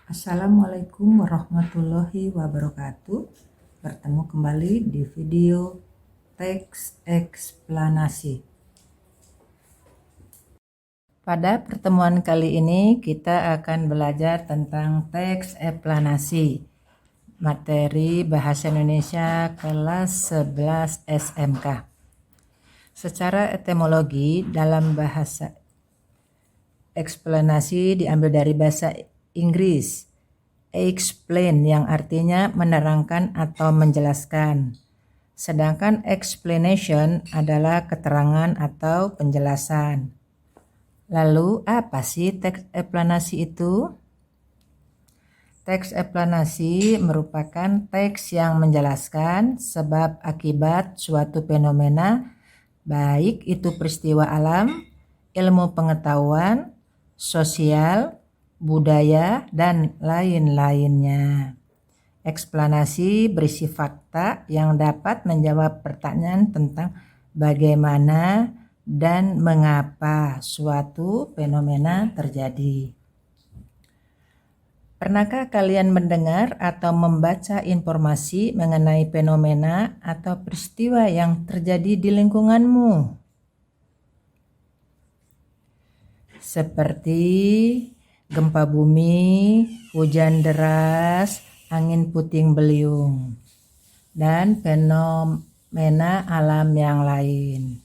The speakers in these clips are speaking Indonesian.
Assalamualaikum warahmatullahi wabarakatuh. Bertemu kembali di video teks eksplanasi. Pada pertemuan kali ini kita akan belajar tentang teks eksplanasi, materi Bahasa Indonesia kelas 11 SMK. Secara etimologi, dalam bahasa eksplanasi diambil dari bahasa Inggris explain yang artinya menerangkan atau menjelaskan. Sedangkan explanation adalah keterangan atau penjelasan. Lalu apa sih teks eksplanasi itu? Teks eksplanasi merupakan teks yang menjelaskan sebab akibat suatu fenomena, baik itu peristiwa alam, ilmu pengetahuan, sosial, budaya, dan lain-lainnya. Eksplanasi berisi fakta yang dapat menjawab pertanyaan tentang bagaimana dan mengapa suatu fenomena terjadi. Pernahkah kalian mendengar atau membaca informasi mengenai fenomena atau peristiwa yang terjadi di lingkunganmu? Seperti gempa bumi, hujan deras, angin puting beliung, dan fenomena alam yang lain.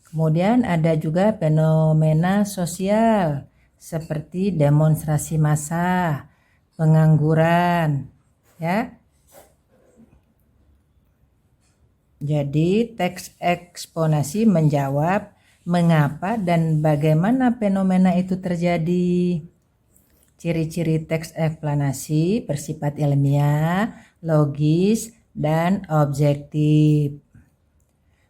Kemudian ada juga fenomena sosial seperti demonstrasi massa, pengangguran, ya. Jadi teks eksponasi menjawab mengapa dan bagaimana fenomena itu terjadi. Ciri-ciri teks eksplanasi bersifat ilmiah, logis, dan objektif.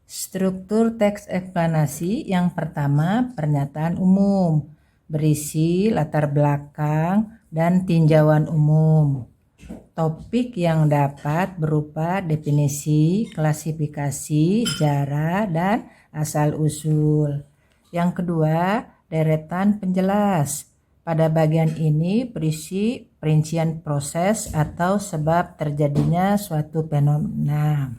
Struktur teks eksplanasi yang pertama, pernyataan umum, berisi latar belakang dan tinjauan umum. Topik yang dapat berupa definisi, klasifikasi, jarak, dan asal-usul. Yang kedua, deretan penjelas. Pada bagian ini berisi perincian proses atau sebab terjadinya suatu fenomena.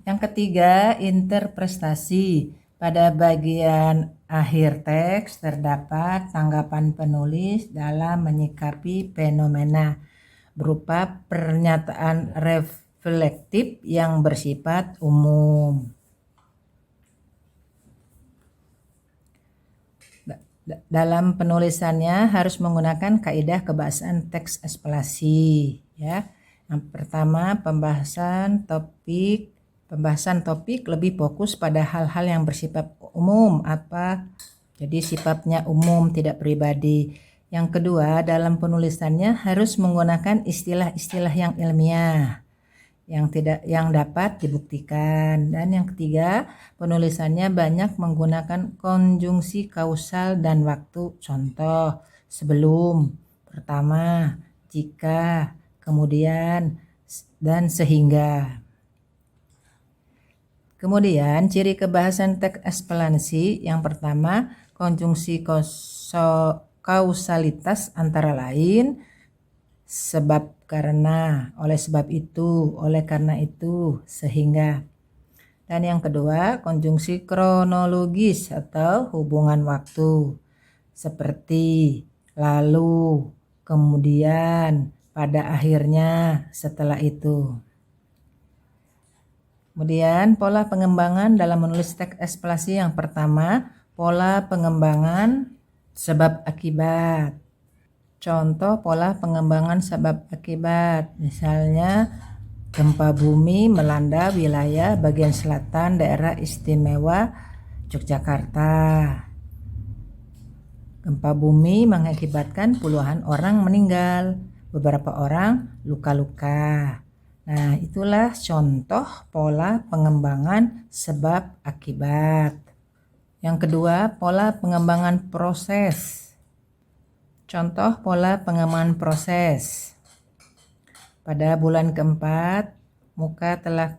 Yang ketiga, interpretasi. Pada bagian akhir teks terdapat tanggapan penulis dalam menyikapi fenomena berupa pernyataan reflektif yang bersifat umum. Dalam penulisannya harus menggunakan kaidah kebahasaan teks eksplanasi, ya. Yang pertama, pembahasan topik lebih fokus pada hal-hal yang bersifat umum, jadi sifatnya umum, tidak pribadi. Yang kedua, dalam penulisannya harus menggunakan istilah-istilah yang ilmiah yang dapat dibuktikan. Dan yang ketiga, penulisannya banyak menggunakan konjungsi kausal dan waktu. Contoh, sebelum, pertama, jika, kemudian, dan sehingga. Kemudian ciri kebahasan teks eksplanasi yang pertama, konjungsi kausalitas antara lain, sebab karena, oleh sebab itu, oleh karena itu, sehingga. Dan yang kedua, konjungsi kronologis atau hubungan waktu, seperti lalu, kemudian, pada akhirnya, setelah itu. Kemudian pola pengembangan dalam menulis teks eksplanasi yang pertama, pola pengembangan sebab akibat. Contoh pola pengembangan sebab akibat, misalnya gempa bumi melanda wilayah bagian selatan daerah istimewa Yogyakarta. Gempa bumi mengakibatkan puluhan orang meninggal, beberapa orang luka-luka. Nah, itulah contoh pola pengembangan sebab akibat. Yang kedua, pola pengembangan proses. Contoh pola pengembangan proses. Pada bulan keempat, muka telah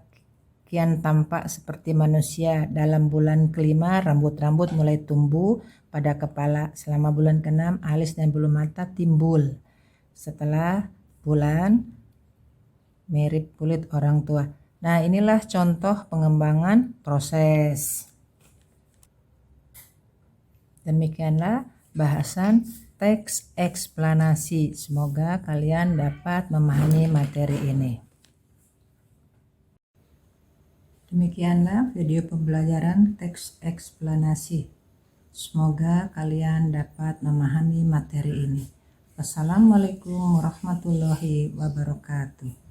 kian tampak seperti manusia. Dalam bulan kelima, rambut-rambut mulai tumbuh pada kepala. Selama bulan ke-6 alis dan bulu mata timbul. Setelah bulan mirip kulit orang tua. Nah, inilah contoh pengembangan proses. Demikianlah bahasan teks eksplanasi. Semoga kalian dapat memahami materi ini. Demikianlah video pembelajaran teks eksplanasi. Semoga kalian dapat memahami materi ini. Wassalamualaikum warahmatullahi wabarakatuh.